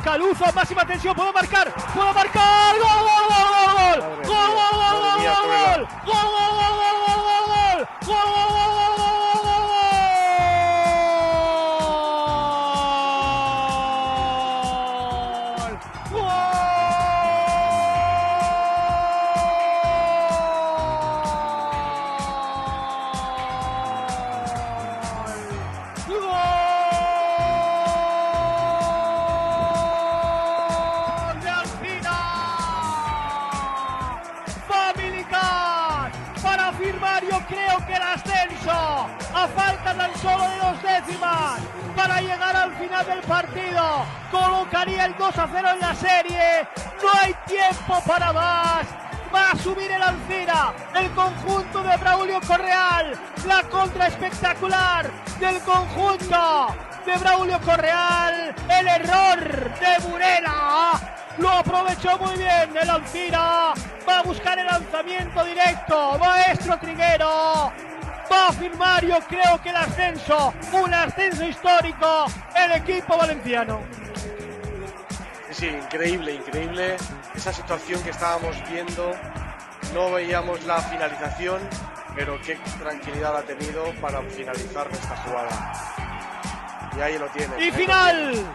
Caluzo, máxima tensión, puedo marcar, ¡gol, gol, gol, gol, gol, gol, gol, gol, gol, gol! Yo creo que el ascenso, a falta tan solo de 2 décimas para llegar al final del partido, colocaría el 2-0 en la serie. No hay tiempo para más. Va a subir el Alcira, el conjunto de Braulio Correal. La contra espectacular del conjunto de Braulio Correal. El error de Burela lo aprovechó muy bien el Alcira. Va a buscar el lanzamiento directo. Maestro Triguero va a firmar, yo creo que el ascenso, un ascenso histórico, el equipo valenciano. Sí, increíble esa situación que estábamos viendo. No veíamos la finalización, pero qué tranquilidad ha tenido para finalizar esta jugada. Y ahí lo tiene. Y final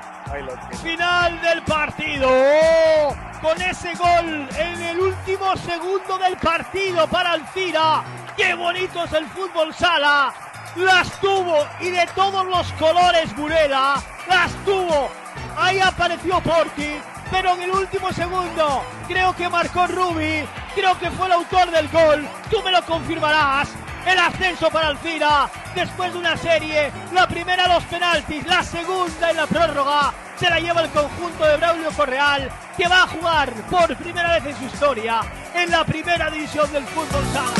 del partido, con ese gol en el último segundo del partido para Alcira. Qué bonito es el fútbol sala. Las tuvo, y de todos los colores Burela, las tuvo. Ahí apareció Porti, pero en el último segundo creo que marcó Rubi, creo que fue el autor del gol. Tú me lo confirmarás. El ascenso para Alcira, después de una serie, la primera los penaltis, la segunda en la prórroga, se la lleva el conjunto de Braulio Correal, que va a jugar por primera vez en su historia en la primera división del fútbol sala.